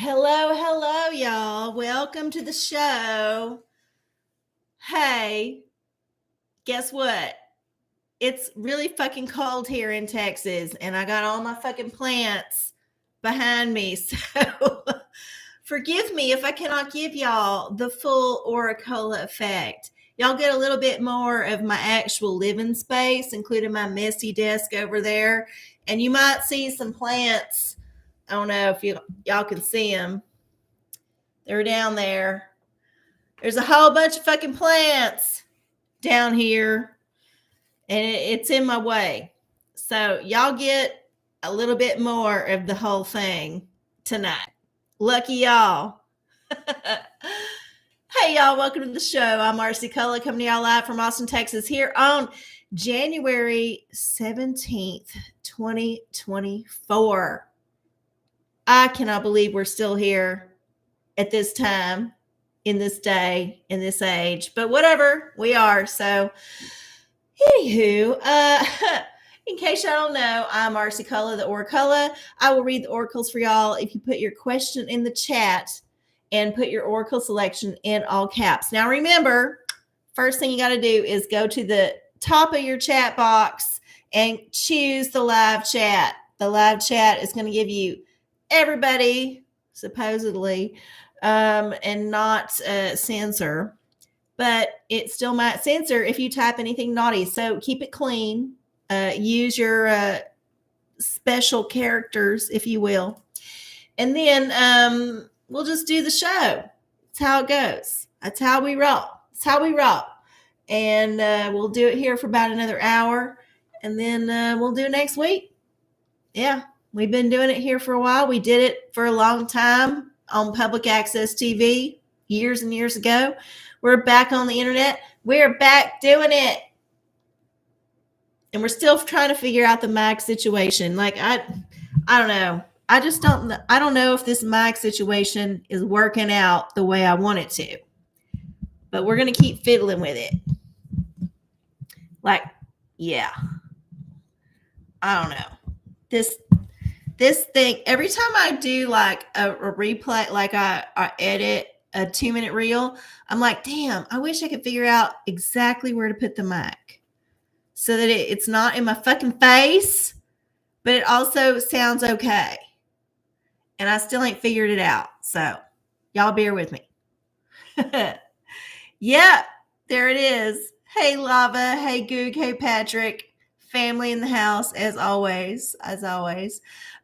Hello, y'all. Welcome to the show. Hey, guess what? It's really fucking cold here in Texas, and I got all my fucking plants behind me. So forgive me if I cannot give y'all the full OraCola effect. Y'all get a little bit more of my actual living space, including my messy desk over there. And you might see some plants. I don't know if y'all can see them. They're down there. There's a whole bunch of fucking plants down here, and it's in my way. So y'all get a little bit more of the whole thing tonight. Lucky y'all. Hey, y'all, welcome to the show. I'm RC coming to y'all live from Austin, Texas, here on January 17th, 2024. I cannot believe we're still here at this time, in this day, in this age, but whatever, we are. So anywho, in case y'all don't know, I'm RC the OraCola. I will read the oracles for y'all if you put your question in the chat and put your oracle selection in all caps. Now remember, first thing you got to do is go to the top of your chat box and choose the live chat. The live chat is going to give you everybody, supposedly, and not censor, but it still might censor if you type anything naughty. So keep it clean. Use your special characters, if you will. And then we'll just do the show. That's how it goes. That's how we roll. That's how we roll. And we'll do it here for about another hour. And then we'll do it next week. Yeah, we've been doing it here for a while. We did it for a long time on public access TV years and years ago. We're back on the internet. We're back doing it. And we're still trying to figure out the mic situation. Like, I don't know. I don't know if this mic situation is working out the way I want it to. But we're going to keep fiddling with it. Like, yeah. I don't know. This thing, every time I do like a replay, like I edit a 2-minute reel, I'm like, damn, I wish I could figure out exactly where to put the mic so that it's not in my fucking face, but it also sounds okay. And I still ain't figured it out. So y'all bear with me. Yeah, there it is. Hey, Lava. Hey, Goog. Hey, Patrick. Family in the house, as always.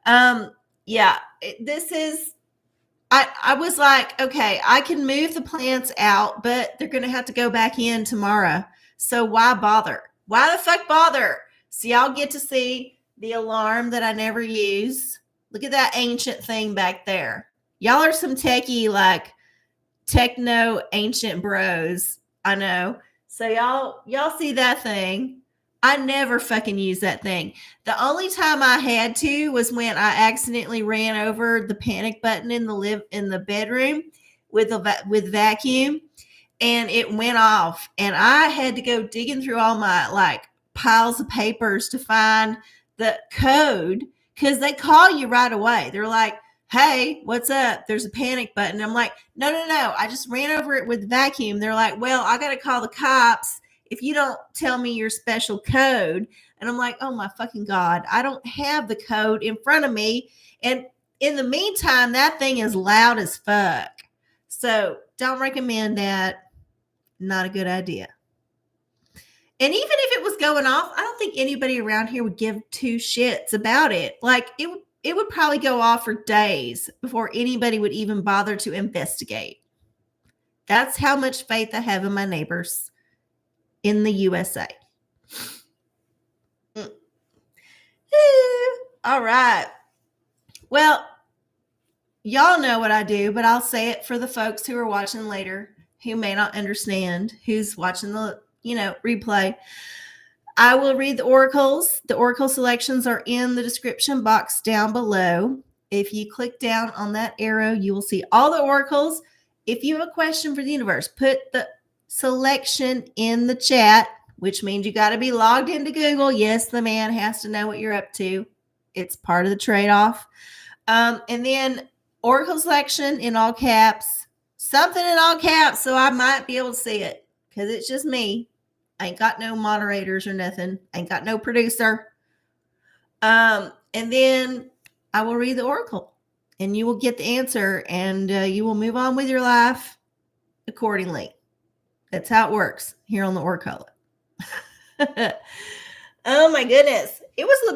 Yeah, this is, I was like, okay, I can move the plants out, but they're going to have to go back in tomorrow. So why bother? Why the fuck bother? So y'all get to see the alarm that I never use. Look at that ancient thing back there. Y'all are some techie, like techno ancient bros. I know. So y'all see that thing. I never fucking use that thing. The only time I had to was when I accidentally ran over the panic button in the bedroom with vacuum, and it went off, and I had to go digging through all my like piles of papers to find the code, because they call you right away. They're like, hey, what's up? There's a panic button. I'm like, no. I just ran over it with vacuum. They're like, well, I got to call the cops if you don't tell me your special code. And I'm like, oh my fucking God, I don't have the code in front of me. And in the meantime, that thing is loud as fuck. So don't recommend that. Not a good idea. And even if it was going off, I don't think anybody around here would give two shits about it. Like, it would probably go off for days before anybody would even bother to investigate. That's how much faith I have in my neighbors in the USA. All right. Well, y'all know what I do, but I'll say it for the folks who are watching later who may not understand, who's watching the, replay. I will read the oracles. The oracle selections are in the description box down below. If you click down on that arrow, you will see all the oracles. If you have a question for the universe, put the selection in the chat, which means you got to be logged into Google. Yes, the man has to know what you're up to. It's part of the trade-off. And then Oracle selection in all caps, something in all caps, so I might be able to see it because it's just me. I ain't got no moderators or nothing. I ain't got no producer. And then I will read the oracle, and you will get the answer, and you will move on with your life accordingly. That's how it works here on the OraCola. Oh my goodness. It was a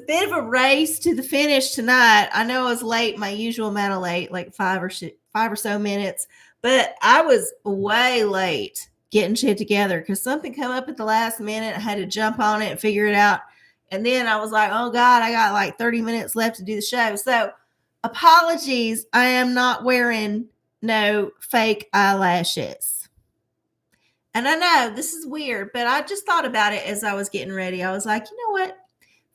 bit of a race to the finish tonight. I know I was late, my usual amount of late, like 5 or so minutes, but I was way late getting shit together because something came up at the last minute. I had to jump on it and figure it out. And then I was like, oh God, I got like 30 minutes left to do the show. So apologies. I am not wearing no fake eyelashes. And I know this is weird, but I just thought about it as I was getting ready. I was like, you know what?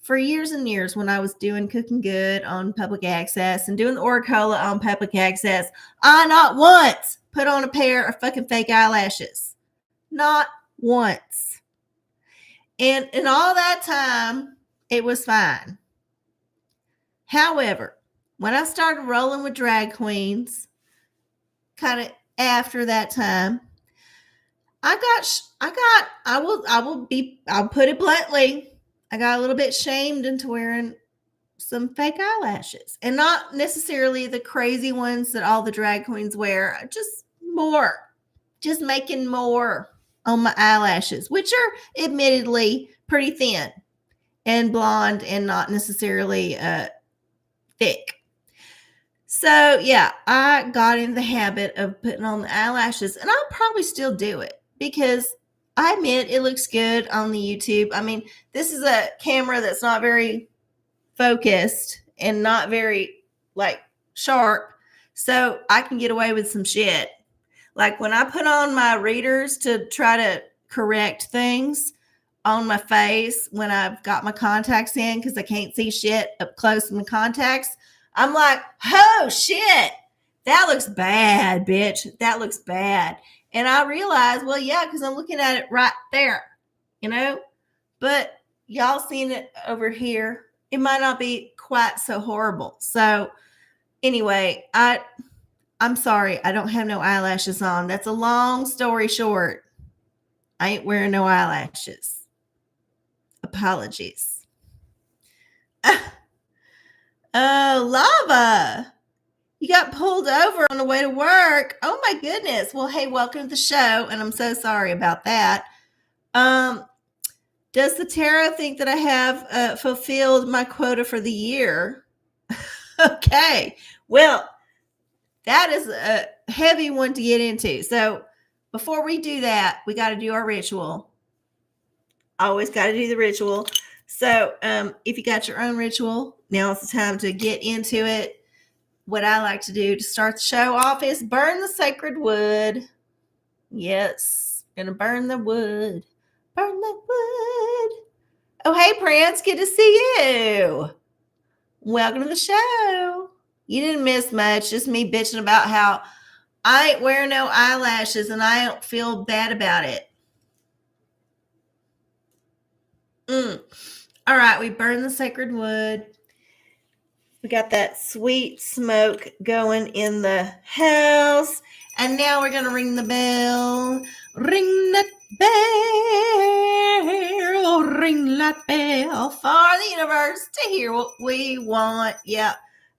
For years and years, when I was doing Cooking Good on public access and doing the OraCola on public access, I not once put on a pair of fucking fake eyelashes. Not once. And in all that time, it was fine. However, when I started rolling with drag queens, kind of after that time, I'll put it bluntly, I got a little bit shamed into wearing some fake eyelashes, and not necessarily the crazy ones that all the drag queens wear, just making more on my eyelashes, which are admittedly pretty thin and blonde and not necessarily thick. So yeah, I got in the habit of putting on the eyelashes, and I'll probably still do it because I admit it looks good on the YouTube. I mean, this is a camera that's not very focused and not very like sharp, so I can get away with some shit. Like when I put on my readers to try to correct things on my face when I've got my contacts in because I can't see shit up close in the contacts, I'm like, oh shit, that looks bad, bitch. That looks bad. And I realize, well, yeah, because I'm looking at it right there, but y'all seeing it over here, it might not be quite so horrible. So anyway, I'm sorry, I don't have no eyelashes on. That's a long story short. I ain't wearing no eyelashes. Apologies. Oh, Lava. You got pulled over on the way to work. Oh my goodness. Well, hey, welcome to the show. And I'm so sorry about that. Does the tarot think that I have fulfilled my quota for the year? Okay. Well, that is a heavy one to get into. So before we do that, we got to do our ritual. Always got to do the ritual. So if you got your own ritual, now is the time to get into it. What I like to do to start the show off is burn the sacred wood. Yes, gonna burn the wood. Burn the wood. Oh, hey, Prince, good to see you. Welcome to the show. You didn't miss much, just me bitching about how I ain't wearing no eyelashes and I don't feel bad about it. All right, we burned the sacred wood. We got that sweet smoke going in the house. And now we're going to ring the bell. Ring that bell. Ring that bell for the universe to hear what we want. Yeah.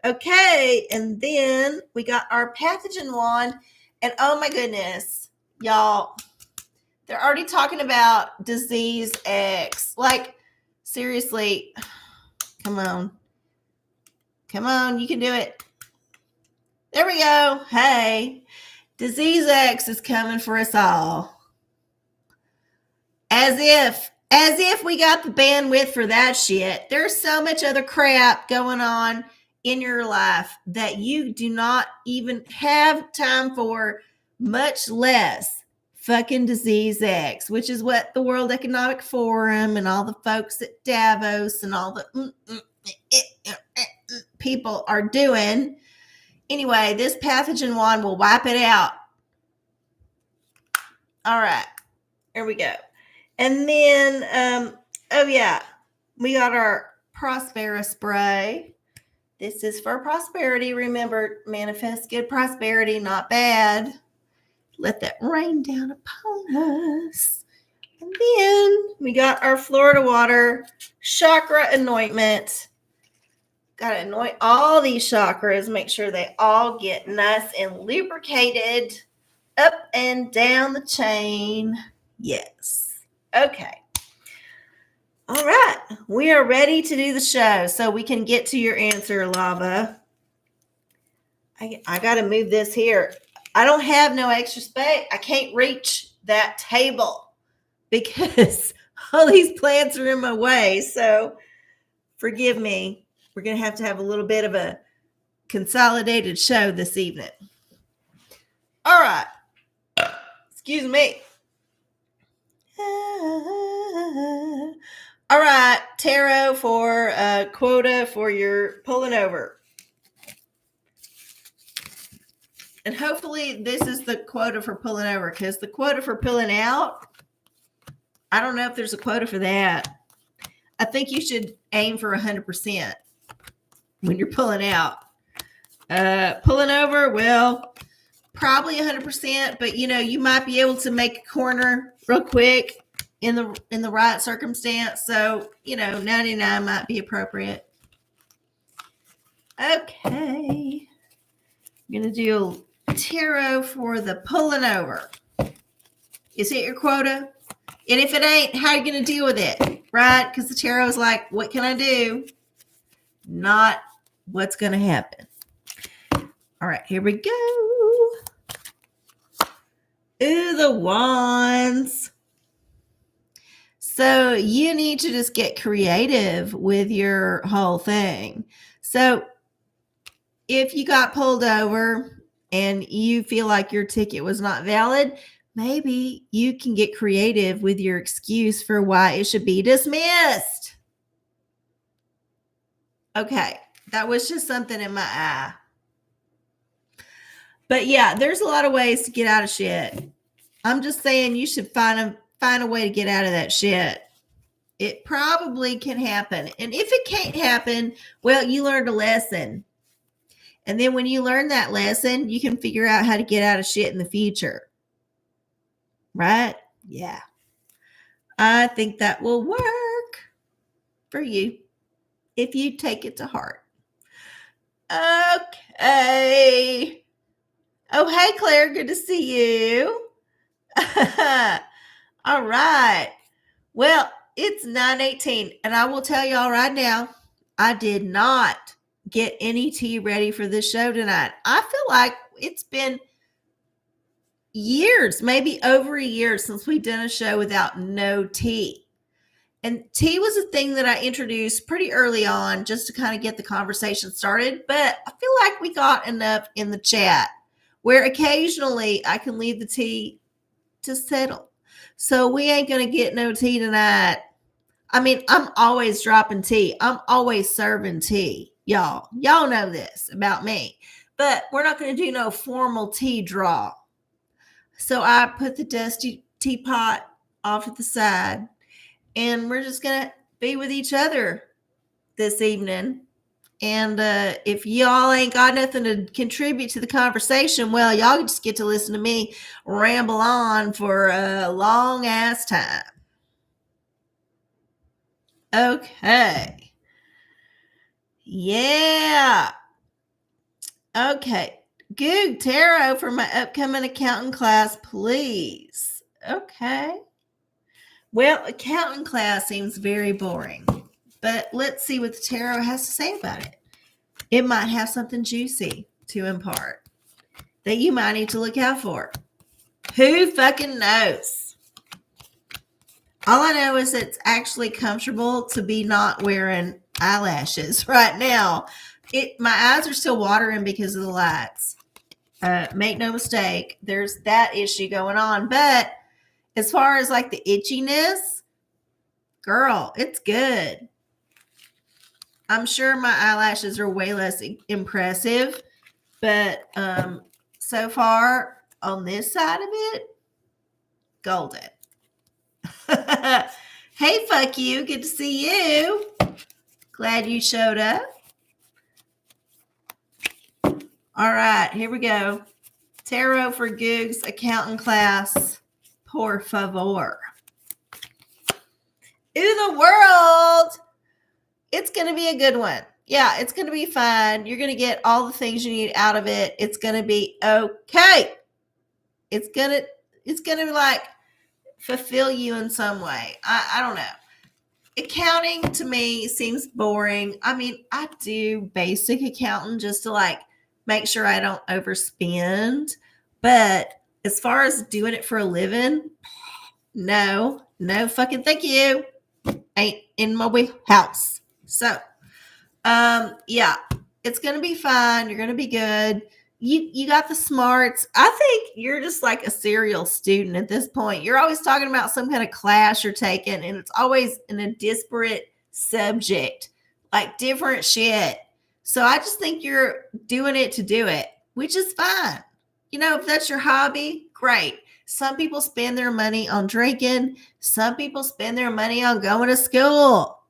Okay. And then we got our pathogen wand. And oh my goodness, y'all, they're already talking about disease X. Like, seriously, come on. Come on, you can do it. There we go. Hey, disease X is coming for us all. As if we got the bandwidth for that shit. There's so much other crap going on in your life that you do not even have time for, much less fucking disease X, which is what the World Economic Forum and all the folks at Davos and all the people are doing. Anyway, this pathogen wand will wipe it out. All right, here we go. And then, oh yeah, we got our Prospera spray. This is for prosperity. Remember, manifest good prosperity, not bad. Let that rain down upon us. And then we got our Florida water chakra anointment. Got to anoint all these chakras. Make sure they all get nice and lubricated up and down the chain. Yes. Okay. All right. We are ready to do the show so we can get to your answer, Lava. I got to move this here. I don't have no extra space. I can't reach that table because all these plants are in my way. So forgive me. We're going to have a little bit of a consolidated show this evening. All right. Excuse me. All right. Tarot for quota for your pulling over. And hopefully this is the quota for pulling over, because the quota for pulling out, I don't know if there's a quota for that. I think you should aim for 100% when you're pulling out. Pulling over, well, probably 100%, but you might be able to make a corner real quick in the right circumstance. So, 99 might be appropriate. Okay. I'm going to do tarot for the pulling over. Is it your quota? And if it ain't, how are you going to deal with it? Right? Because the tarot is like, what can I do? Not what's going to happen. All right, here we go. Ooh, the wands. So you need to just get creative with your whole thing. So if you got pulled over and you feel like your ticket was not valid, maybe you can get creative with your excuse for why it should be dismissed. Okay, that was just something in my eye. But yeah, there's a lot of ways to get out of shit. I'm just saying you should find a way to get out of that shit. It probably can happen. And if it can't happen, well, you learned a lesson. And then when you learn that lesson, you can figure out how to get out of shit in the future. Right? Yeah. I think that will work for you if you take it to heart. Okay. Oh, hey, Claire. Good to see you. All right. Well, it's 9:18, and I will tell y'all right now, I did not get any tea ready for this show tonight. I feel like it's been years, maybe over a year, since we've done a show without no tea. And tea was a thing that I introduced pretty early on just to kind of get the conversation started. But I feel like we got enough in the chat where occasionally I can leave the tea to settle. So we ain't going to get no tea tonight. I mean, I'm always dropping tea. I'm always serving tea, y'all. Y'all know this about me. But we're not going to do no formal tea draw. So I put the dusty teapot off at the side, and we're just going to be with each other this evening. And if y'all ain't got nothing to contribute to the conversation, well, y'all just get to listen to me ramble on for a long ass time. Okay. Yeah. Okay. Goog tarot for my upcoming accounting class, please. Okay. Well, accounting class seems very boring, but let's see what the tarot has to say about it. It might have something juicy to impart that you might need to look out for. Who fucking knows? All I know is it's actually comfortable to be not wearing eyelashes right now. My eyes are still watering because of the lights. Make no mistake, there's that issue going on. But as far as like the itchiness, girl, it's good. I'm sure my eyelashes are way less impressive, but so far on this side of it, golden. Hey, fuck you. Good to see you. Glad you showed up. All right, here we go. Tarot for Googs accountant class. Por favor. Ooh, the world. It's going to be a good one. Yeah, it's going to be fun. You're going to get all the things you need out of it. It's going to be okay. It's going to like fulfill you in some way. I don't know. Accounting to me seems boring. I mean, I do basic accounting just to like make sure I don't overspend. But as far as doing it for a living, no fucking thank you. Ain't in my wheelhouse. So, yeah, it's gonna be fun. You're gonna be good. You got the smarts. I think you're just like a serial student at this point. You're always talking about some kind of class you're taking, and it's always in a disparate subject, like different shit. So I just think you're doing it to do it, which is fine. You know, if that's your hobby, great. Some people spend their money on drinking. Some people spend their money on going to school.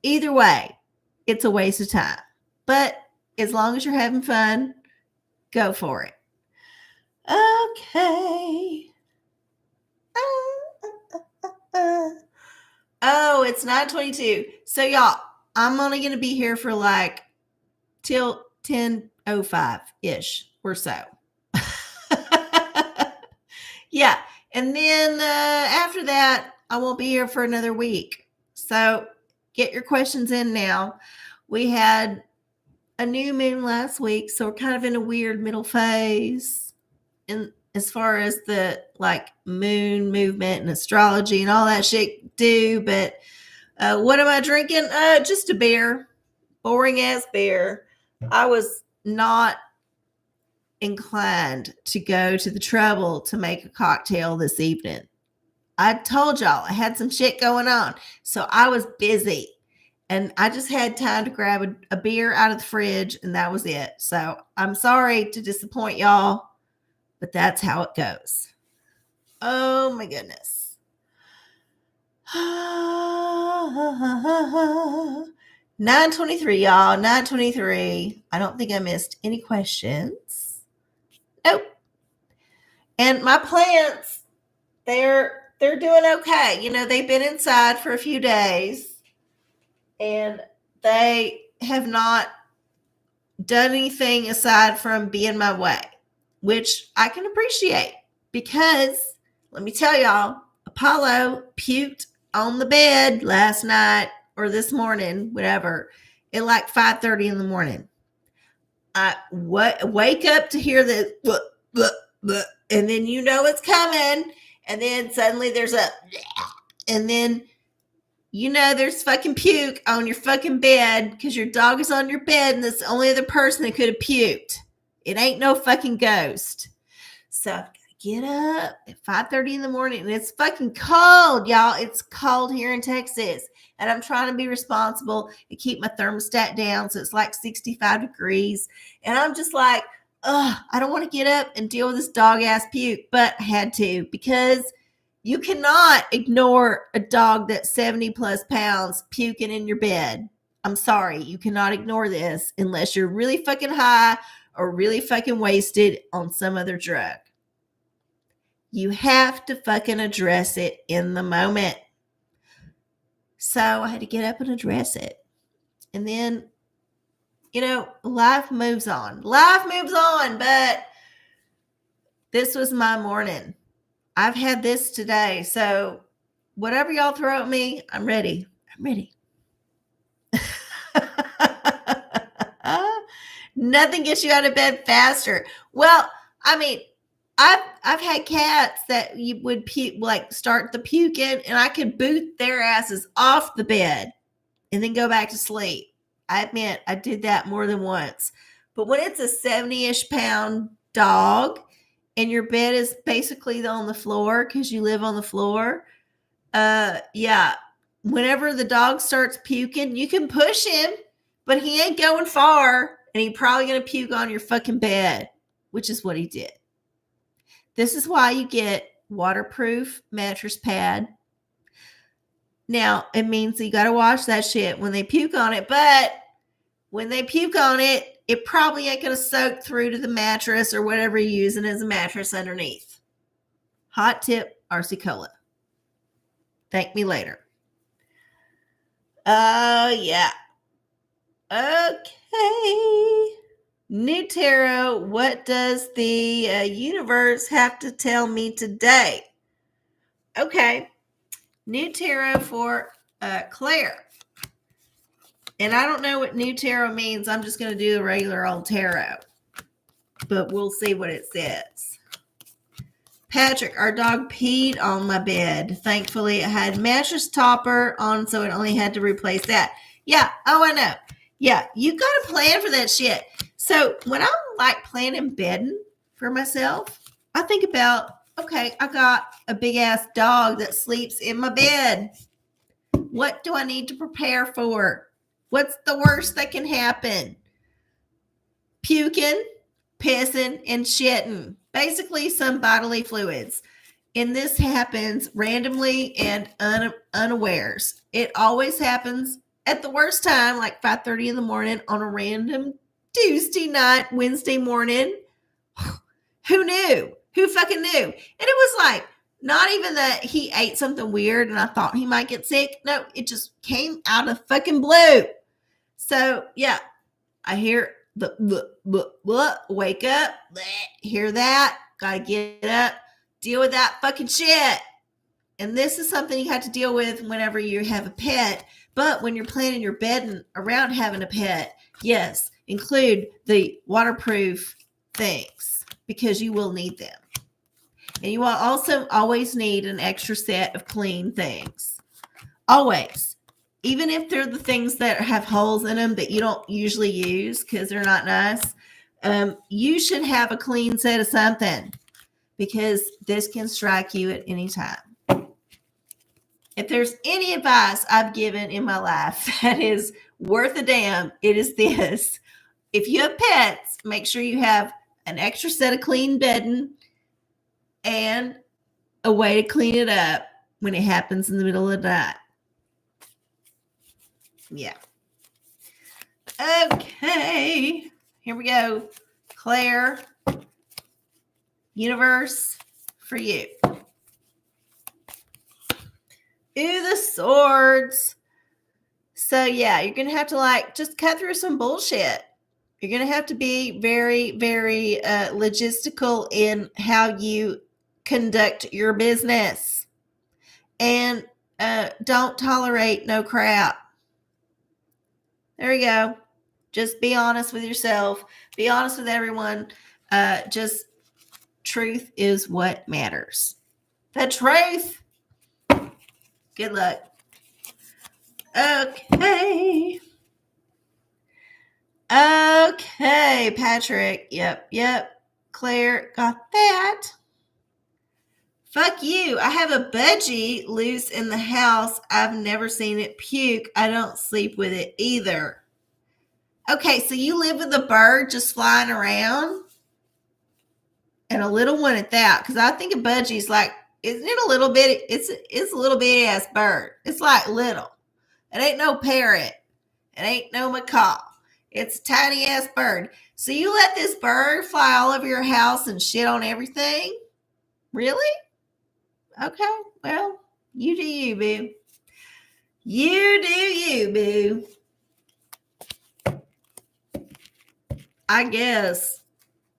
Either way, it's a waste of time. But as long as you're having fun, go for it. Okay. Oh, it's 9:22. So y'all, I'm only going to be here for like till 10:05-ish or so. Yeah. And then after that, I won't be here for another week. So get your questions in now. We had a new moon last week, so we're kind of in a weird middle phase in as far as the like moon movement and astrology and all that shit do. But what am I drinking? Just a beer. Boring ass beer. I was not inclined to go to the trouble to make a cocktail this evening. I told y'all I had some shit going on. So I was busy and I just had time to grab a beer out of the fridge and that was it. So I'm sorry to disappoint y'all, but that's how it goes. Oh my goodness. 9:23, y'all. 9:23. I don't think I missed any questions. Nope. And my plants, they're doing okay. You know, they've been inside for a few days and they have not done anything aside from be in my way, which I can appreciate because let me tell y'all, Apollo puked on the bed last night or this morning, whatever, at like 5:30 in the morning. I wake up to hear the and then you know it's coming, and then suddenly there's and then you know there's fucking puke on your fucking bed because your dog is on your bed and that's the only other person that could have puked. It ain't no fucking ghost. So I've got to get up at 5:30 in the morning and it's fucking cold, y'all. It's cold here in Texas. And I'm trying to be responsible and keep my thermostat down so it's like 65 degrees. And I'm just like, I don't want to get up and deal with this dog ass puke, but I had to because you cannot ignore a dog that's 70 plus pounds puking in your bed. I'm sorry. You cannot ignore this unless you're really fucking high or really fucking wasted on some other drug. You have to fucking address it in the moment. So I had to get up and address it. And then, you know, life moves on. Life moves on, but this was my morning. I've had this today. So whatever y'all throw at me, I'm ready. I'm ready. Nothing gets you out of bed faster. Well, I mean, I've had cats that you would puke, like start the puking, and I could boot their asses off the bed and then go back to sleep. I admit I did that more than once. But when it's a 70-ish pound dog and your bed is basically on the floor because you live on the floor, yeah, whenever the dog starts puking, you can push him, but he ain't going far, and he's probably going to puke on your fucking bed, which is what he did. This is why you get waterproof mattress pad. Now, it means you got to wash that shit when they puke on it, but when they puke on it, it probably ain't going to soak through to the mattress or whatever you're using as a mattress underneath. Hot tip, OraCola. Thank me later. Oh, yeah. Okay. New tarot, what does the universe have to tell me today? Okay. New tarot for Claire. And I don't know what new tarot means. I'm just going to do the regular old tarot. But we'll see what it says. Patrick, our dog peed on my bed. Thankfully, it had mattress topper on, so it only had to replace that. Yeah. Oh, I know. Yeah. You got to plan for that shit. So when I'm like planning bedding for myself, I think about, okay, I got a big ass dog that sleeps in my bed. What do I need to prepare for? What's the worst that can happen? Puking, pissing, and shitting. Basically, some bodily fluids. And this happens randomly and unawares. It always happens at the worst time, like 5:30 in the morning on a random Tuesday night, Wednesday morning. Who knew? Who fucking knew? And it was like, not even that he ate something weird and I thought he might get sick. No, it just came out of fucking blue. So, yeah, I hear the wake up, hear that, gotta get up, deal with that fucking shit. And this is something you have to deal with whenever you have a pet. But when you're planning your bedding around having a pet, yes, include the waterproof things because you will need them. And you will also always need an extra set of clean things. Always. Even if they're the things that have holes in them that you don't usually use because they're not nice, you should have a clean set of something because this can strike you at any time. If there's any advice I've given in my life that is worth a damn, it is this. If you have pets, make sure you have an extra set of clean bedding and a way to clean it up when it happens in the middle of the night. Yeah. Okay. Here we go. Claire, universe for you. Ooh, the swords. So, yeah, you're going to have to like just cut through some bullshit. You're going to have to be very, very logistical in how you conduct your business. And don't tolerate no crap. There you go. Just be honest with yourself. Be honest with everyone. Just truth is what matters. The truth. Good luck. Okay. Okay, Patrick. Yep. Claire got that. Fuck you. I have a budgie loose in the house. I've never seen it puke. I don't sleep with it either. Okay, so you live with a bird just flying around? And a little one at that. Because I think a budgie's like, isn't it a little bit? It's a little bitty ass bird. It's like little. It ain't no parrot. It ain't no macaw. It's a tiny ass bird. So you let this bird fly all over your house and shit on everything? Really? Okay, well, you do you, boo. You do you, boo. I guess.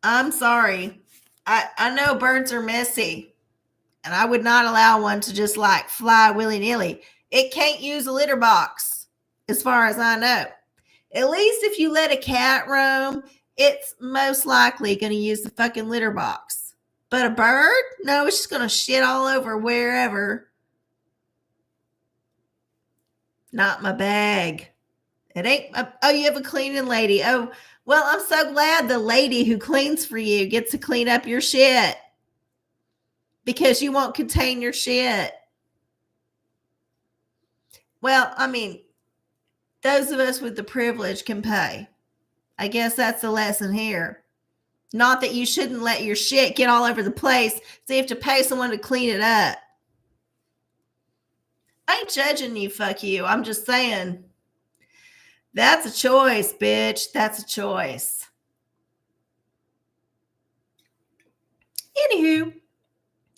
I'm sorry. I know birds are messy, and I would not allow one to just like fly willy-nilly. It can't use a litter box, as far as I know. At least if you let a cat roam, it's most likely going to use the fucking litter box. But a bird? No, it's just going to shit all over wherever. Not my bag. It ain't. Oh, you have a cleaning lady. Oh, well, I'm so glad the lady who cleans for you gets to clean up your shit. Because you won't contain your shit. Well, I mean, those of us with the privilege can pay. I guess that's the lesson here. Not that you shouldn't let your shit get all over the place, so you have to pay someone to clean it up. I ain't judging you, fuck you. I'm just saying. That's a choice, bitch. That's a choice. Anywho,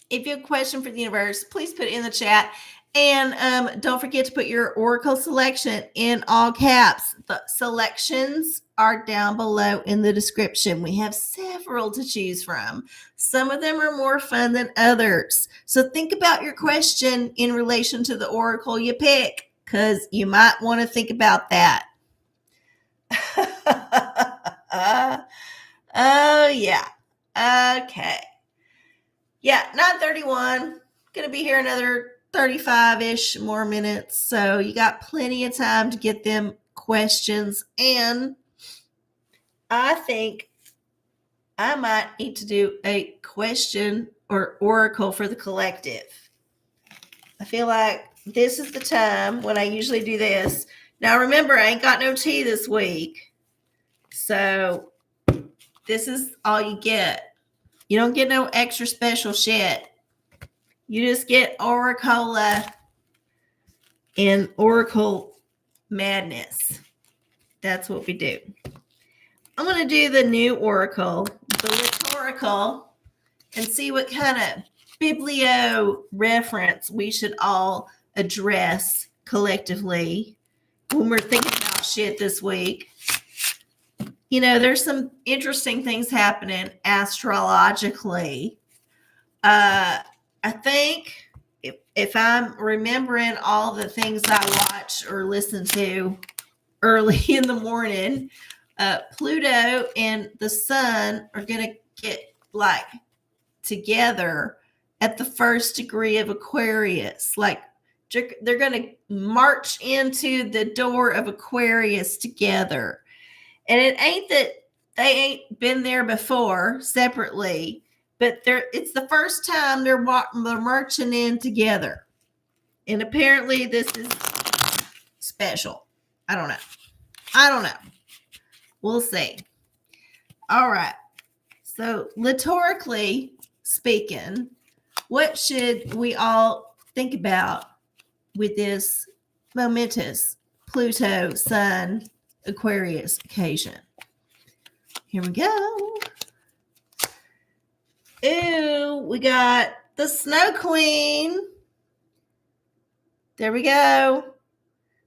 if you have a question for the universe, please put it in the chat. And don't forget to put your Oracle selection in all caps. The selections are down below in the description. We have several to choose from. Some of them are more fun than others. So think about your question in relation to the Oracle you pick, because you might want to think about that. Oh, yeah. Okay. Yeah, 9:31. Gonna be here another 35-ish more minutes. So you got plenty of time to get them questions. And I think I might need to do a question or oracle for the collective. I feel like this is the time when I usually do this. Now remember, I ain't got no tea this week. So this is all you get. You don't get no extra special shit. You just get OraCola and Oracle madness. That's what we do. I'm going to do the new Oracle, the Litoracle, and see what kind of biblio reference we should all address collectively when we're thinking about shit this week. You know, there's some interesting things happening astrologically. I think if I'm remembering all the things I watch or listen to early in the morning, Pluto and the sun are going to get like together at the first degree of Aquarius. Like they're going to march into the door of Aquarius together. And it ain't that they ain't been there before separately, but it's the first time they're marching in together. And apparently this is special. I don't know. We'll see. All right. So liturgically speaking, what should we all think about with this momentous Pluto, Sun, Aquarius occasion? Here we go. Ooh, we got the Snow Queen. There we go.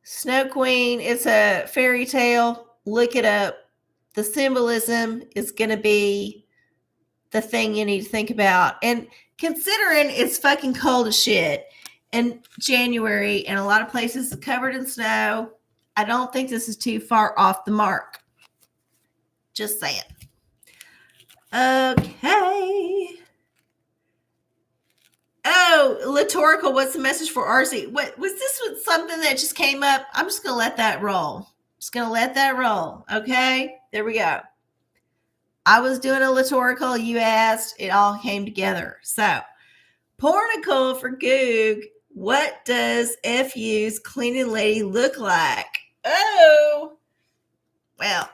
Snow Queen. It's a fairy tale. Look it up. The symbolism is going to be the thing you need to think about. And considering it's fucking cold as shit in January and a lot of places covered in snow, I don't think this is too far off the mark. Just saying. Okay. Oh, Litoracle, what's the message for RC? What was this something that just came up? I'm just gonna let that roll. Okay, there we go. I was doing a Litoracle. You asked. It all came together. So, Pornicle for Goog. What does FU's cleaning lady look like? Oh, well,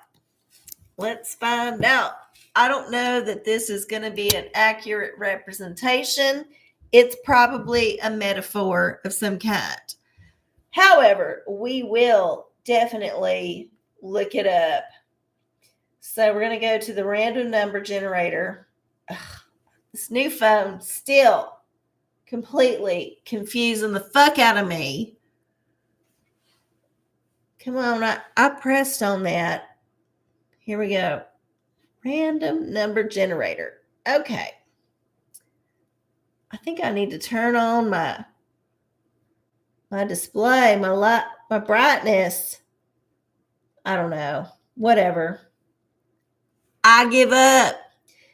let's find out. I don't know that this is going to be an accurate representation. It's probably a metaphor of some kind. However, we will definitely look it up. So we're going to go to the random number generator. Ugh, this new phone still completely confusing the fuck out of me. Come on, I pressed on that. Here we go. Random number generator. Okay. I think I need to turn on my display, my brightness. I don't know. Whatever. I give up.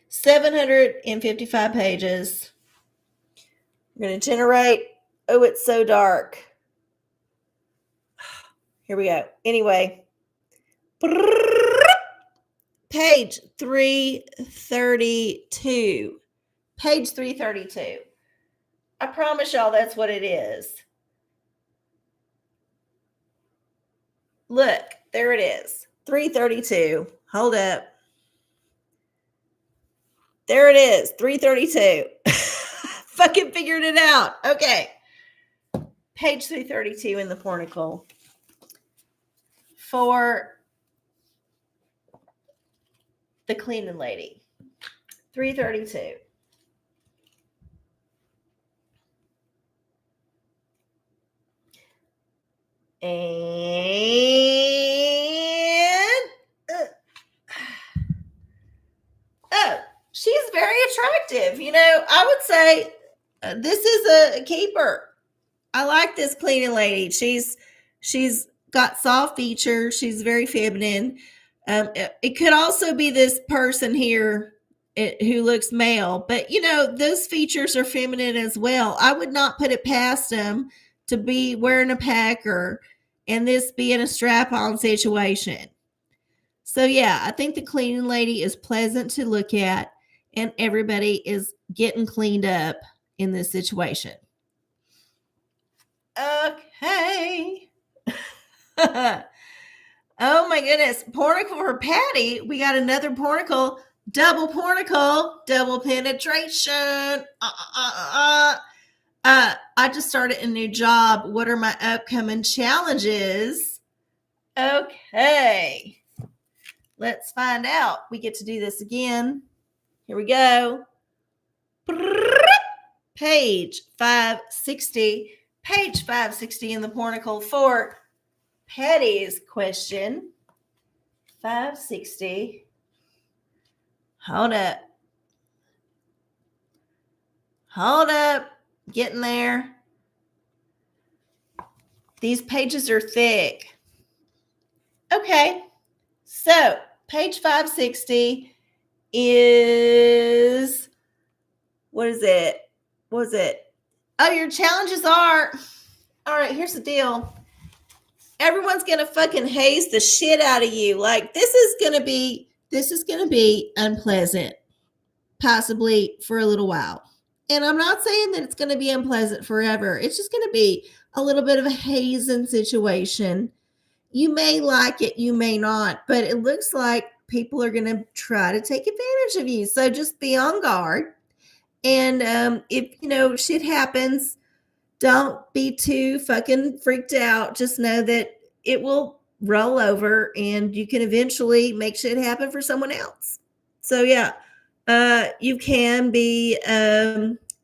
755 pages. We're going to generate. Oh, it's so dark. Here we go. Anyway. Page 332. Page 332. I promise y'all that's what it is. Look, there it is. 332. Hold up. There it is. 332. Fucking figured it out. Okay. Page 332 in the Pornicle. for the cleaning lady. 332. And oh, she's very attractive. I would say this is a keeper. I like this cleaning lady. She's got soft features. She's very feminine. It could also be this person here who looks male, but those features are feminine as well. I would not put it past them to be wearing a packer and this being a strap-on situation. So yeah, I think the cleaning lady is pleasant to look at, and everybody is getting cleaned up in this situation. Okay. Oh my goodness. Pornicle for Patty. We got another pornicle. Double penetration. I just started a new job. What are my upcoming challenges? Okay. Let's find out. We get to do this again. Here we go. Page 560. Page 560 in the pornicle for Patty's question. 560. Hold up. Getting there. These pages are thick. Okay. So, page 560 is, what is it? Oh, your challenges are, all right, here's the deal. Everyone's going to fucking haze the shit out of you. Like, this is going to be unpleasant, possibly for a little while. And I'm not saying that it's going to be unpleasant forever. It's just going to be a little bit of a hazing situation. You may like it, you may not, but it looks like people are going to try to take advantage of you. So just be on guard. And if, shit happens, don't be too fucking freaked out. Just know that it will roll over and you can eventually make shit happen for someone else. So yeah, you can be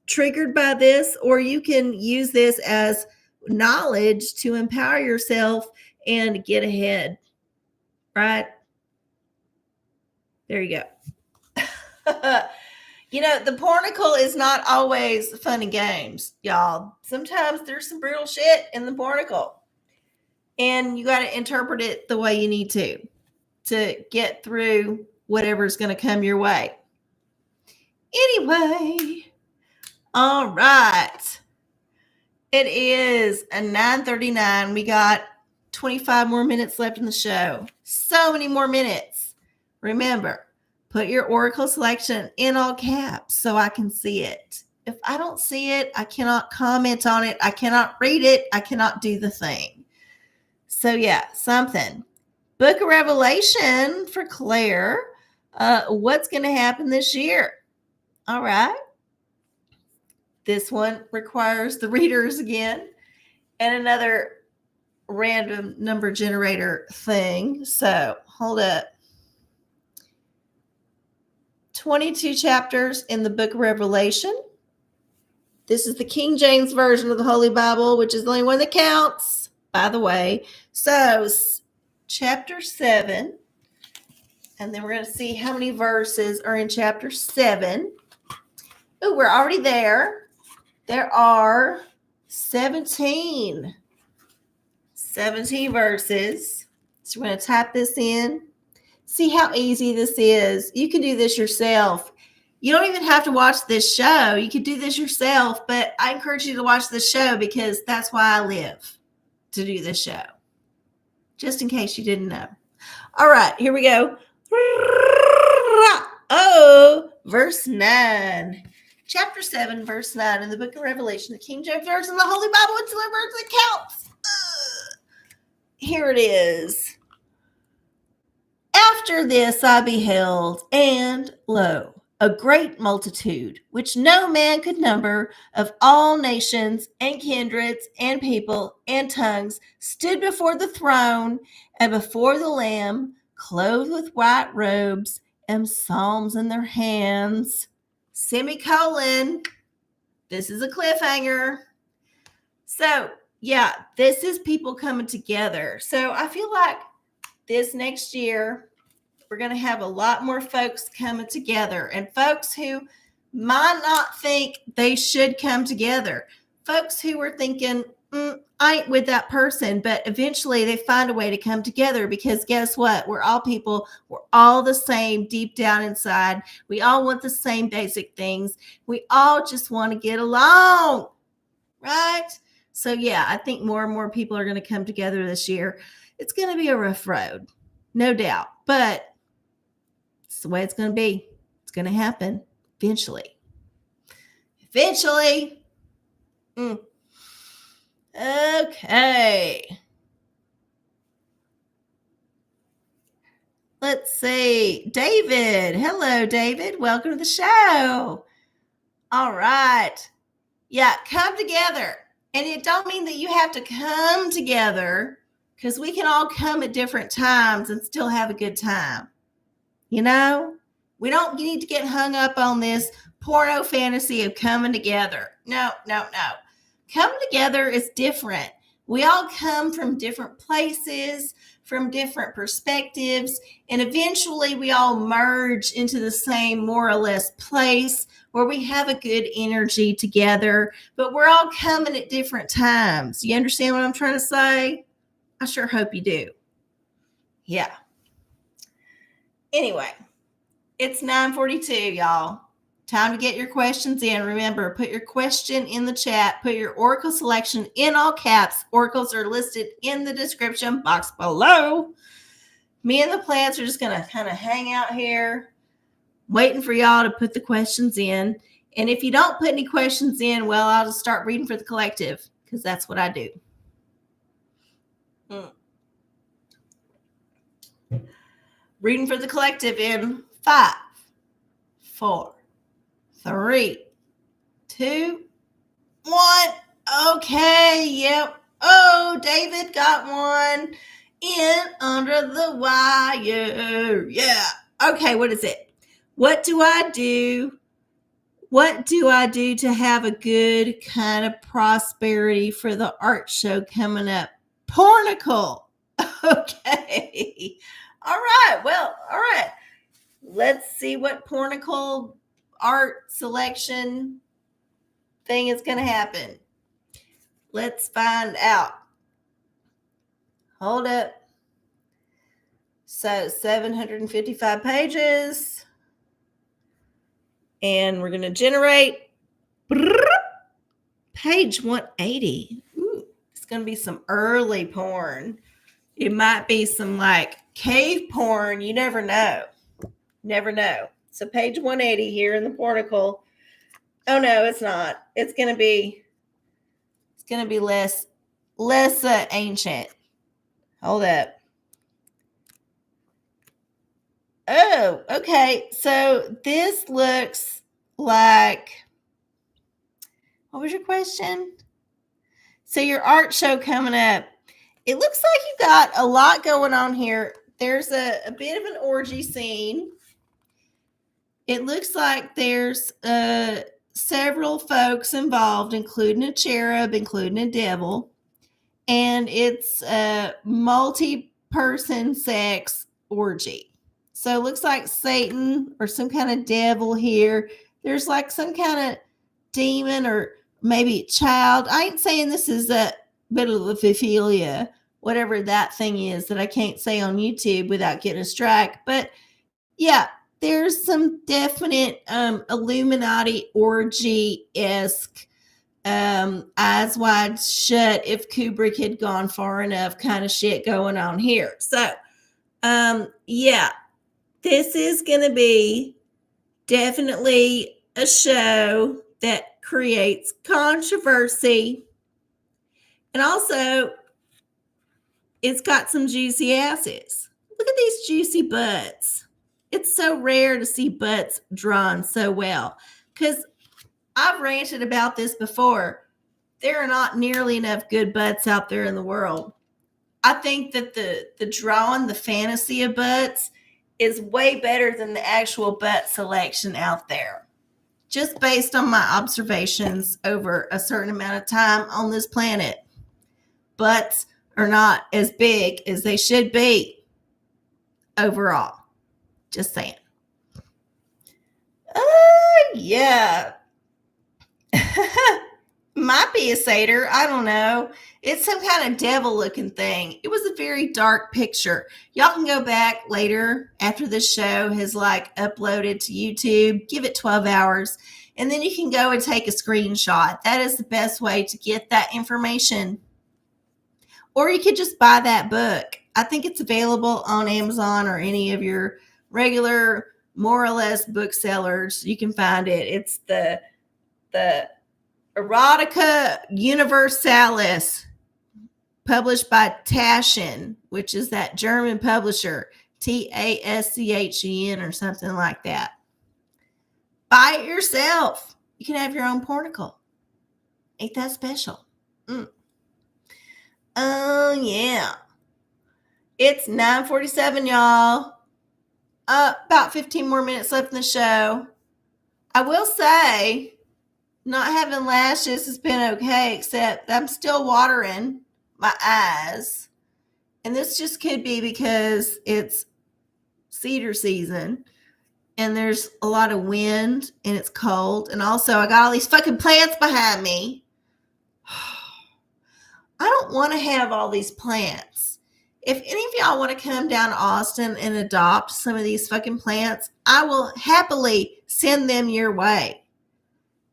triggered by this, or you can use this as knowledge to empower yourself and get ahead. Right? There you go. The pornicle is not always fun and games, y'all. Sometimes there's some brutal shit in the pornicle. And you got to interpret it the way you need to get through whatever's going to come your way. Anyway, all right. It is a 9:39. We got 25 more minutes left in the show. So many more minutes. Remember, put your Oracle selection in all caps so I can see it. If I don't see it, I cannot comment on it. I cannot read it. I cannot do the thing. So yeah, something. Book of Revelation for Claire. What's going to happen this year? All right. This one requires the readers again and another random number generator thing. So hold up. 22 chapters in the Book of Revelation. This is the King James Version of the Holy Bible, which is the only one that counts, by the way. So, chapter 7, and then we're going to see how many verses are in chapter 7. Oh, we're already there. There are 17 verses. So, we're going to type this in. See how easy this is. You can do this yourself. You don't even have to watch this show. You can do this yourself, but I encourage you to watch this show because that's why I live, to do this show. Just in case you didn't know. All right, here we go. Oh, verse 9. Chapter 7, verse 9 in the Book of Revelation, the King James Version of the Holy Bible, it's the words that counts. Here it is. After this I beheld, and lo, a great multitude, which no man could number, of all nations and kindreds and people and tongues, stood before the throne and before the Lamb, clothed with white robes and psalms in their hands. Semicolon. This is a cliffhanger. So, yeah, this is people coming together. So I feel like this next year, we're going to have a lot more folks coming together, and folks who might not think they should come together. Folks who were thinking, I ain't with that person, but eventually they find a way to come together, because guess what? We're all people. We're all the same deep down inside. We all want the same basic things. We all just want to get along, right? So yeah, I think more and more people are going to come together this year. It's going to be a rough road, no doubt, but it's the way it's going to be. It's going to happen eventually. Eventually. Okay. Let's see. David. Hello, David. Welcome to the show. All right. Yeah, come together. And it don't mean that you have to come together, because we can all come at different times and still have a good time. You know, we don't need to get hung up on this porno fantasy of coming together. No. Coming together is different. We all come from different places, from different perspectives, and eventually we all merge into the same more or less place where we have a good energy together, but we're all coming at different times. You understand what I'm trying to say? I sure hope you do. Yeah. Anyway, it's 9:42, y'all. Time to get your questions in. Remember, put your question in the chat. Put your Oracle selection in all caps. Oracles are listed in the description box below. Me and the plants are just going to kind of hang out here, waiting for y'all to put the questions in. And if you don't put any questions in, well, I'll just start reading for the collective, because that's what I do. Reading for the collective in 5, 4, 3, 2, 1. Okay, yep. Oh, David got one in under the wire. Yeah. Okay, what is it? What do I do? What do I do to have a good kind of prosperity for the art show coming up? Pornacle. Okay. All right. Well, all right. Let's see what Pornacle art selection thing is going to happen. Let's find out. Hold up. So 755 pages. And we're going to generate page 180. Ooh, it's going to be some early porn. It might be some like cave porn. You never know. Never know. So page 180 here in the Pornacle. Oh no, it's not. It's going to be less ancient. Hold up. Oh, okay. So this looks like, what was your question? So your art show coming up. It looks like you got a lot going on here. There's a bit of an orgy scene. It looks like there's several folks involved, including a cherub, including a devil. And it's a multi-person sex orgy. So it looks like Satan or some kind of devil here. There's like some kind of demon or maybe child. I ain't saying this is a bit of a pedophilia, whatever that thing is that I can't say on YouTube without getting a strike. But yeah, there's some definite Illuminati orgy-esque eyes wide shut if Kubrick had gone far enough kind of shit going on here. So yeah, this is going to be definitely a show that creates controversy. And also, it's got some juicy asses. Look at these juicy butts. It's so rare to see butts drawn so well. Because I've ranted about this before. There are not nearly enough good butts out there in the world. I think that the drawing, the fantasy of butts is way better than the actual butt selection out there. Just based on my observations over a certain amount of time on this planet, butts are not as big as they should be overall. Just saying. Yeah. Might be a satyr. I don't know. It's some kind of devil looking thing. It was a very dark picture. Y'all can go back later after this show has like uploaded to YouTube. Give it 12 hours. And then you can go and take a screenshot. That is the best way to get that information. Or you could just buy that book. I think it's available on Amazon or any of your regular, more or less booksellers. You can find it. It's the Erotica Universalis, published by Taschen, which is that German publisher, Taschen or something like that. Buy it yourself. You can have your own portico. Ain't that special? Oh, yeah. It's 9:47, y'all. About 15 more minutes left in the show. I will say, not having lashes has been okay, except I'm still watering my eyes. And this just could be because it's cedar season and there's a lot of wind and it's cold. And also I got all these fucking plants behind me. I don't want to have all these plants. If any of y'all want to come down to Austin and adopt some of these fucking plants, I will happily send them your way.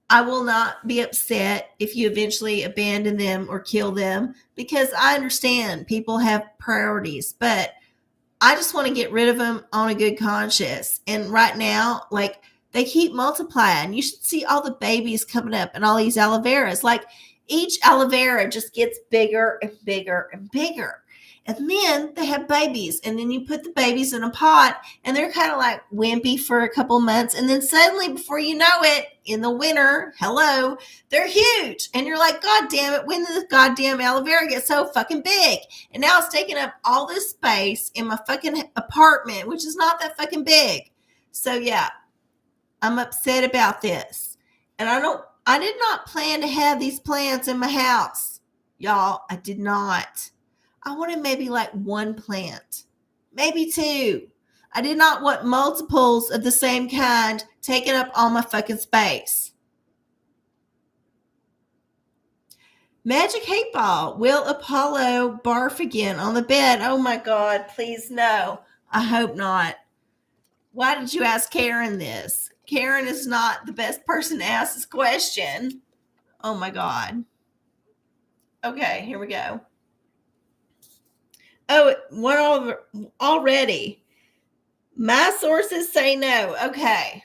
I will not be upset if you eventually abandon them or kill them, because I understand people have priorities, but I just want to get rid of them on a good conscience. And right now, like, they keep multiplying. You should see all the babies coming up and all these aloe veras. Like, each aloe vera just gets bigger and bigger and bigger. And then they have babies. And then you put the babies in a pot and they're kind of like wimpy for a couple months. And then suddenly, before you know it, in the winter, hello, they're huge. And you're like, God damn it, when did this goddamn aloe vera get so fucking big? And now it's taking up all this space in my fucking apartment, which is not that fucking big. So yeah, I'm upset about this. And I did not plan to have these plants in my house. Y'all, I did not. I wanted maybe like one plant, maybe two. I did not want multiples of the same kind taking up all my fucking space. Magic 8 Ball. Will Apollo barf again on the bed? Oh my God, please no. I hope not. Why did you ask Karen this? Karen is not the best person to ask this question. Oh my God. Okay, here we go. Oh, one already. My sources say no. Okay.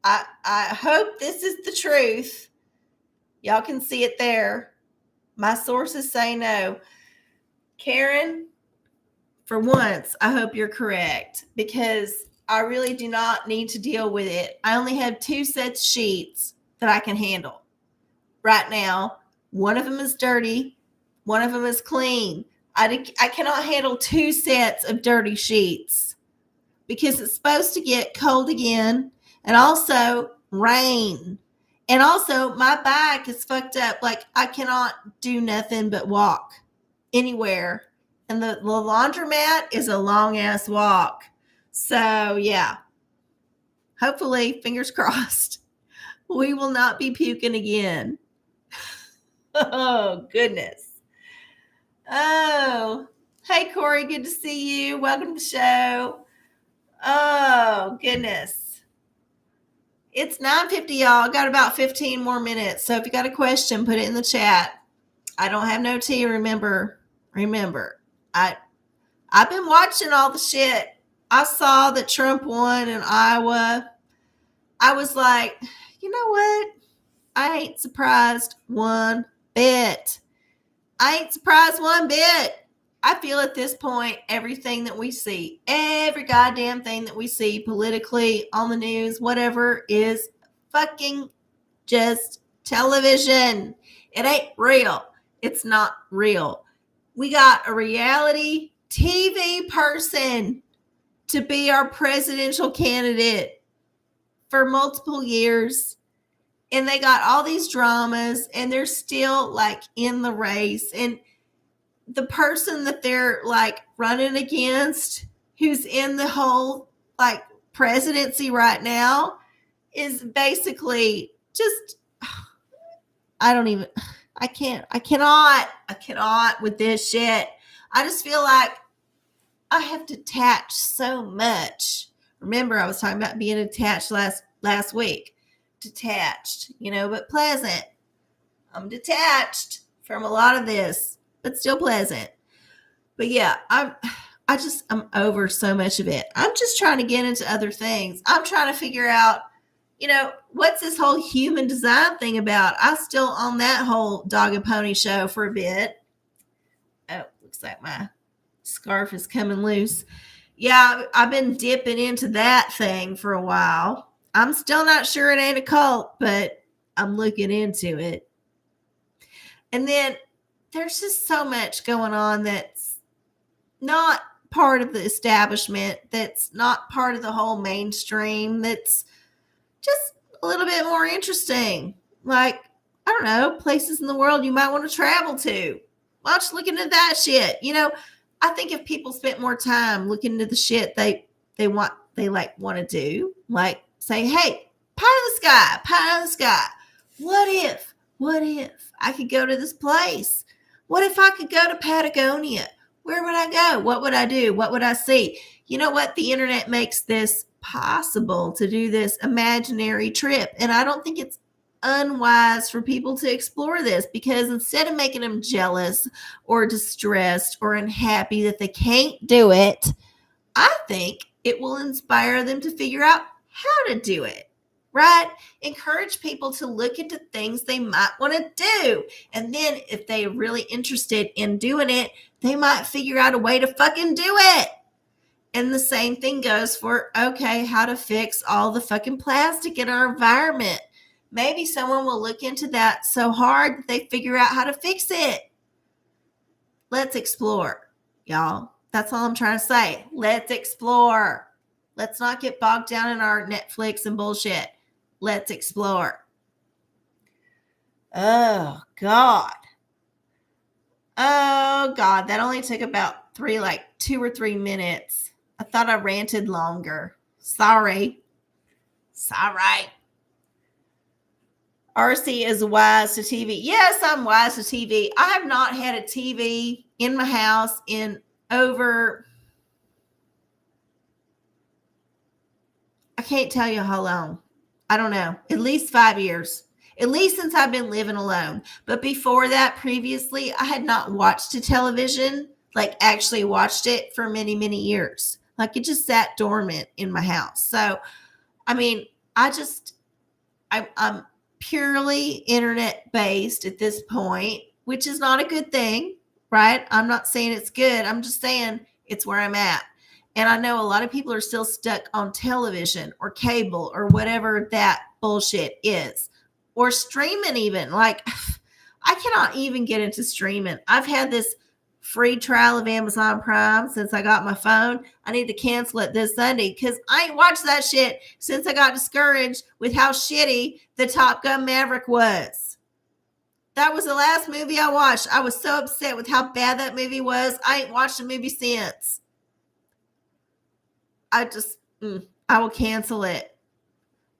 I hope this is the truth. Y'all can see it there. My sources say no. Karen, for once, I hope you're correct, because I really do not need to deal with it. I only have 2 sets of sheets that I can handle right now. One of them is dirty. One of them is clean. I cannot handle 2 sets of dirty sheets because it's supposed to get cold again, and also rain. And also my back is fucked up. Like, I cannot do nothing but walk anywhere. And the laundromat is a long ass walk. So yeah, hopefully, fingers crossed, we will not be puking again. Oh, goodness. Oh, hey, Corey, good to see you. Welcome to the show. Oh, goodness. It's 9:50, y'all. I got about 15 more minutes. So if you got a question, put it in the chat. I don't have no tea, remember. I've been watching all the shit. I saw that Trump won in Iowa. I was like, you know what? I ain't surprised one bit. I ain't surprised one bit. I feel at this point, everything that we see, every goddamn thing that we see politically on the news, whatever, is fucking just television. It ain't real. It's not real. We got a reality TV person to be our presidential candidate for multiple years. And they got all these dramas and they're still like in the race. And the person that they're like running against, who's in the whole like presidency right now, is basically just, I cannot with this shit. I just feel like I have detached so much. Remember, I was talking about being attached last week. Detached, but pleasant. I'm detached from a lot of this, but still pleasant. But yeah, I'm over so much of it. I'm just trying to get into other things. I'm trying to figure out, what's this whole human design thing about? I still on that whole dog and pony show for a bit. Oh, looks like my scarf is coming loose. Yeah, I've been dipping into that thing for a while. I'm still not sure it ain't a cult, but I'm looking into it. And then there's just so much going on that's not part of the establishment, that's not part of the whole mainstream, that's just a little bit more interesting. Like, I don't know, places in the world you might want to travel to. Why don't you look into that shit? I think if people spent more time looking into the shit they want to do, like say, hey, pie in the sky. What if I could go to this place? What if I could go to Patagonia? Where would I go? What would I do? What would I see? You know what? The internet makes this possible to do this imaginary trip. And I don't think it's unwise for people to explore this, because instead of making them jealous or distressed or unhappy that they can't do it, I think it will inspire them to figure out how to do it. Right? Encourage people to look into things they might want to do. And then if they're really interested in doing it, they might figure out a way to fucking do it. And the same thing goes for, okay, how to fix all the fucking plastic in our environment. Maybe someone will look into that so hard that they figure out how to fix it. Let's explore, y'all. That's all I'm trying to say. Let's explore. Let's not get bogged down in our Netflix and bullshit. Let's explore. Oh, God. That only took about 2 or 3 minutes. I thought I ranted longer. Sorry. RC is wise to TV. Yes, I'm wise to TV. I have not had a TV in my house in over, I can't tell you how long. I don't know. At least 5 years. At least since I've been living alone. But before that, previously, I had not watched a television, actually watched it for many, many years. It just sat dormant in my house. So, I mean, I'm purely internet based at this point, which is not a good thing, right? I'm not saying it's good. I'm just saying it's where I'm at. And I know a lot of people are still stuck on television or cable or whatever that bullshit is, or streaming even. I cannot even get into streaming. I've had this free trial of Amazon Prime since I got my phone. I need to cancel it this Sunday because I ain't watched that shit since I got discouraged with how shitty the Top Gun Maverick was. That was the last movie I watched. I was so upset with how bad that movie was. I ain't watched the movie since. I will cancel it.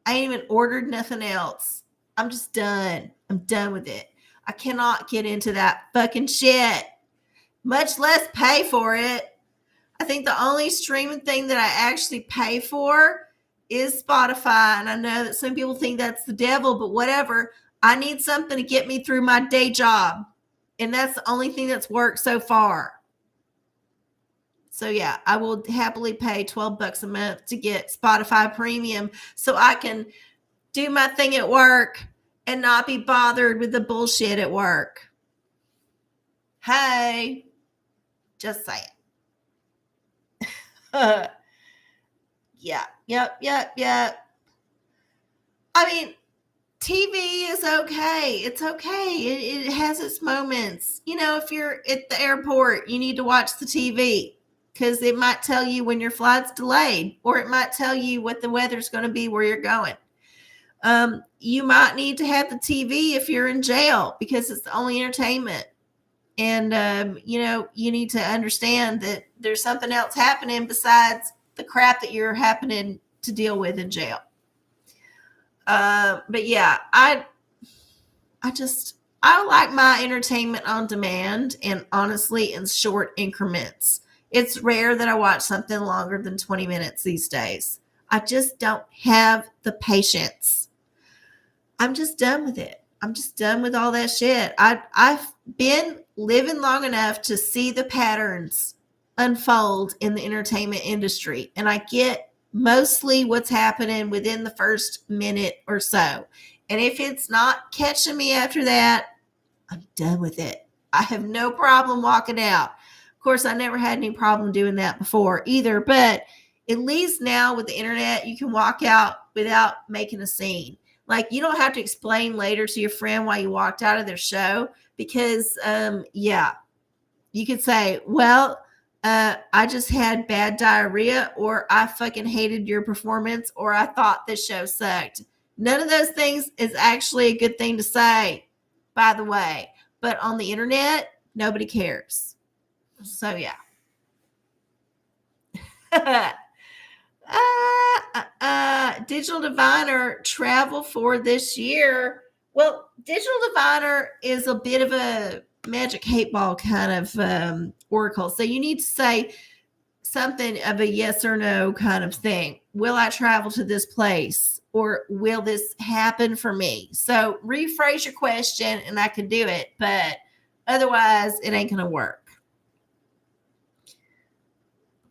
I ain't even ordered nothing else. I'm just done. I'm done with it. I cannot get into that fucking shit, much less pay for it. I think the only streaming thing that I actually pay for is Spotify. And I know that some people think that's the devil, but whatever. I need something to get me through my day job. And that's the only thing that's worked so far. So yeah, I will happily pay $12 a month to get Spotify Premium so I can do my thing at work and not be bothered with the bullshit at work. Hey. Just saying. Yeah. Yep. I mean, TV is okay. It's okay. It has its moments. If you're at the airport, you need to watch the TV because it might tell you when your flight's delayed, or it might tell you what the weather's going to be where you're going. You might need to have the TV if you're in jail because it's the only entertainment. And, you need to understand that there's something else happening besides the crap that you're happening to deal with in jail. But yeah, I like my entertainment on demand, and honestly in short increments. It's rare that I watch something longer than 20 minutes these days. I just don't have the patience. I'm just done with it. I'm just done with all that shit. I've been living long enough to see the patterns unfold in the entertainment industry, and I get mostly what's happening within the first minute or so. And if it's not catching me after that, I'm done with it. I have no problem walking out. Of course, I never had any problem doing that before either, but at least now with the internet, you can walk out without making a scene. Like, you don't have to explain later to your friend why you walked out of their show because, you could say, well, I just had bad diarrhea, or I fucking hated your performance, or I thought this show sucked. None of those things is actually a good thing to say, by the way. But on the internet, nobody cares. So, yeah. Digital Diviner travel for this year. Well, Digital Diviner is a bit of a magic 8-ball kind of oracle. So you need to say something of a yes or no kind of thing. Will I travel to this place, or will this happen for me? So rephrase your question and I can do it, but otherwise it ain't going to work.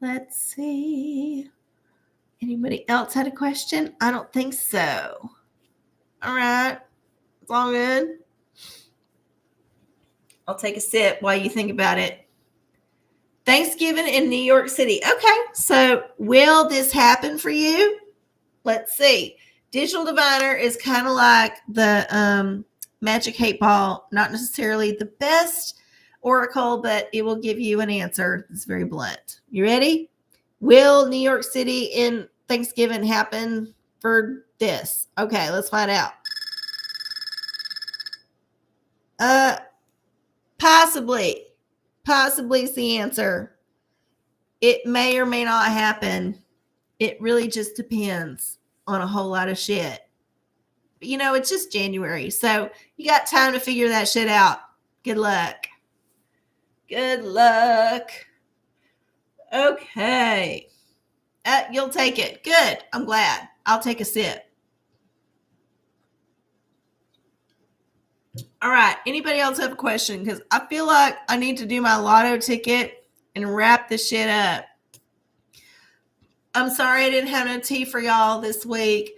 Let's see. Anybody else had a question? I don't think so. All right. It's all good. I'll take a sip while you think about it. Thanksgiving in New York City. Okay. So will this happen for you? Let's see. Digital Diviner is kind of like the Magic 8-ball. Not necessarily the best oracle, but it will give you an answer that's very blunt. You ready? Will New York City in Thanksgiving happen for this? Okay, let's find out. Possibly. Possibly is the answer. It may or may not happen. It really just depends on a whole lot of shit. But, it's just January, so you got time to figure that shit out. Good luck. Good luck. Okay. You'll take it. Good. I'm glad. I'll take a sip. All right. Anybody else have a question? Because I feel like I need to do my lotto ticket and wrap this shit up. I'm sorry I didn't have no tea for y'all this week.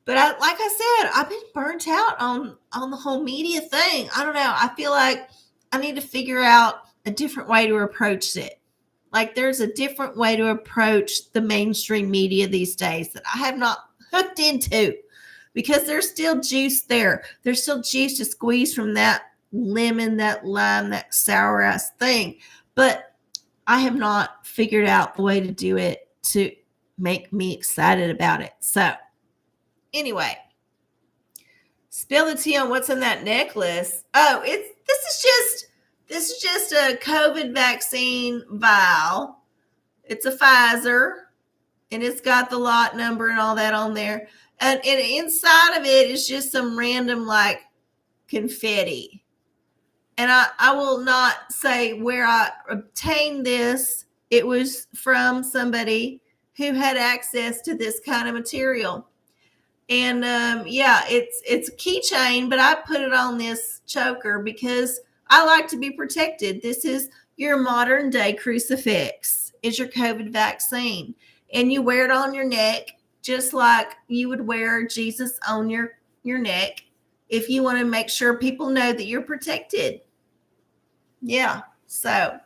But like I said, I've been burnt out on the whole media thing. I don't know. I feel like I need to figure out a different way to approach it. Like, there's a different way to approach the mainstream media these days that I have not hooked into, because there's still juice there. There's still juice to squeeze from that lemon, that lime, that sour ass thing. But I have not figured out the way to do it to make me excited about it. So anyway, spill the tea on what's in that necklace. Oh, this is just a COVID vaccine vial. It's a Pfizer, and it's got the lot number and all that on there. And inside of it is just some random, like, confetti. And I will not say where I obtained this. It was from somebody who had access to this kind of material. And, it's a keychain, but I put it on this choker because I like to be protected. This is your modern day crucifix. It's your COVID vaccine. And you wear it on your neck just like you would wear Jesus on your neck if you want to make sure people know that you're protected. Yeah. So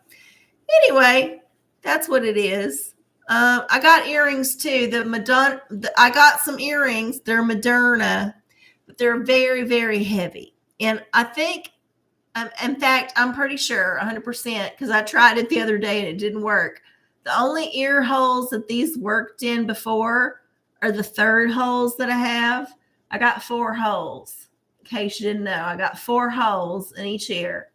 Anyway, that's what it is. I got earrings too. I got some earrings. They're Moderna, but they're very, very heavy. And I think, in fact, I'm pretty sure 100% because I tried it the other day and it didn't work. The only ear holes that these worked in before are the third holes that I have. I got 4 holes. In case you didn't know, I got 4 holes in each ear.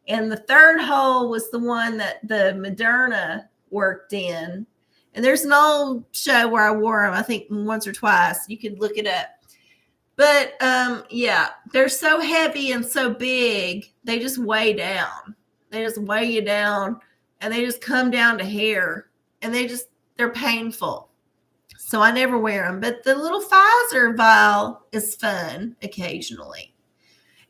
And the third hole was the one that the Moderna worked in. And there's an old show where I wore them, I think once or twice. You can look it up. But yeah, they're so heavy and so big, they just weigh down. They just weigh you down and they just come down to hair and they're painful. So I never wear them. But the little Pfizer vial is fun occasionally.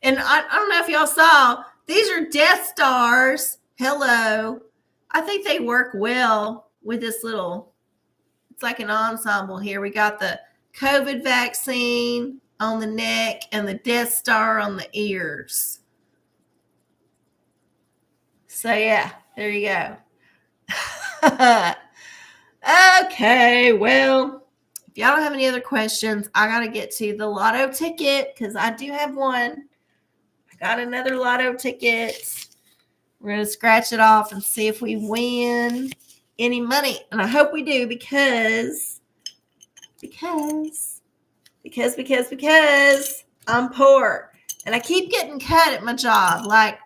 And I don't know if y'all saw, these are Death Stars. Hello. I think they work well with this little, it's like an ensemble here. We got the COVID vaccine on the neck and the Death Star on the ears. So yeah, there you go. Okay, well, if y'all don't have any other questions, I got to get to the lotto ticket because I do have one. I got another lotto ticket. We're going to scratch it off and see if we win any money. And I hope we do because I'm poor. And I keep getting cut at my job. Like,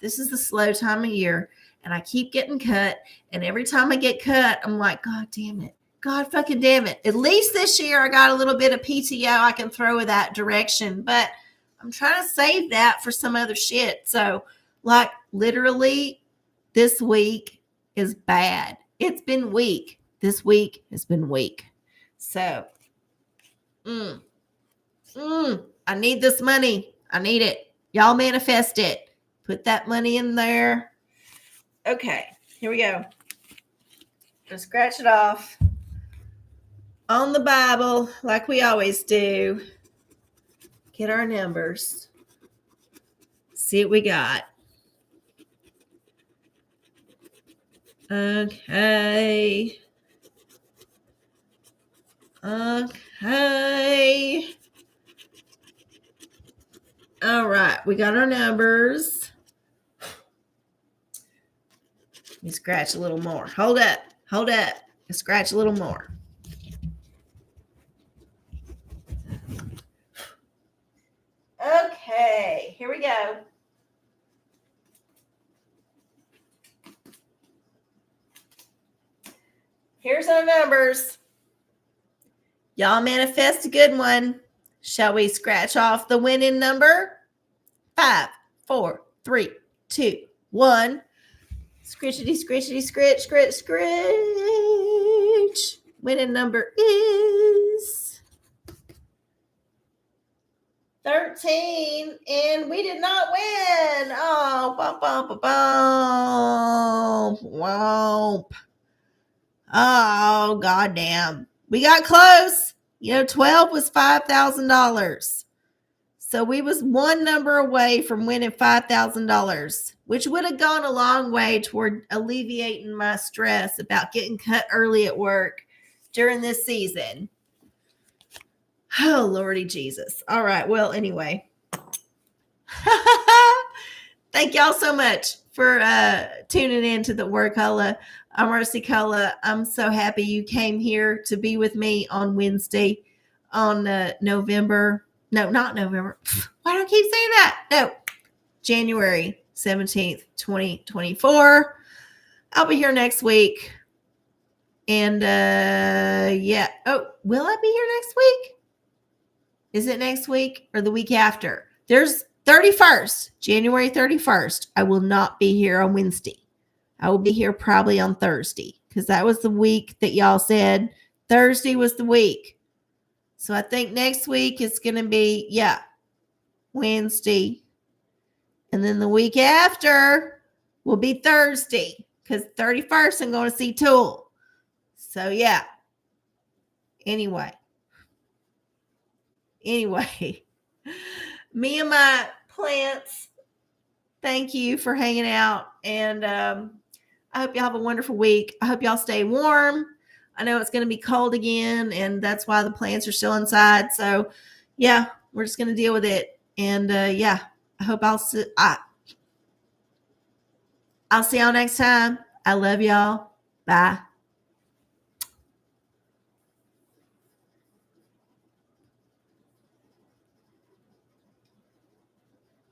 this is the slow time of year. And I keep getting cut. And every time I get cut, I'm like, God damn it. God fucking damn it. At least this year I got a little bit of PTO I can throw in that direction. But I'm trying to save that for some other shit. So, like, literally, this week is bad. It's been weak. This week has been weak. So, I need this money. I need it. Y'all manifest it. Put that money in there. Okay, here we go. Just scratch it off on the Bible like we always do. Get our numbers. See what we got. Okay. All right, we got our numbers. Let me scratch a little more. Hold up. Scratch a little more. Okay, here we go. Here's our numbers. Y'all manifest a good one. Shall we scratch off the winning number? 5, 4, 3, 2, 1. Scritchity, scritchity, scritch, scritch, scritch. Winning number is 13, and we did not win. Oh, bum, bum, bum, bum. Womp. Oh, goddamn. We got close. 12 was $5,000. So we was one number away from winning $5,000, which would have gone a long way toward alleviating my stress about getting cut early at work during this season. Oh, Lordy Jesus. All right. Well, anyway. Thank y'all so much for tuning in to the OraCola. I'm OraCola. I'm so happy you came here to be with me on Wednesday on November. No, not November. Why do I keep saying that? No, January 17th, 2024. I'll be here next week. And yeah. Oh, will I be here next week? Is it next week or the week after? There's 31st, January 31st. I will not be here on Wednesday. I will be here probably on Thursday because that was the week that y'all said Thursday was the week. So I think next week it's going to be, Wednesday. And then the week after will be Thursday because 31st I'm going to see Tool. So, yeah. Anyway, me and my plants, thank you for hanging out. And I hope y'all have a wonderful week. I hope y'all stay warm. I know it's going to be cold again, and that's why the plants are still inside. So, yeah, we're just going to deal with it. And yeah, I hope I'll see y'all next time. I love y'all. Bye.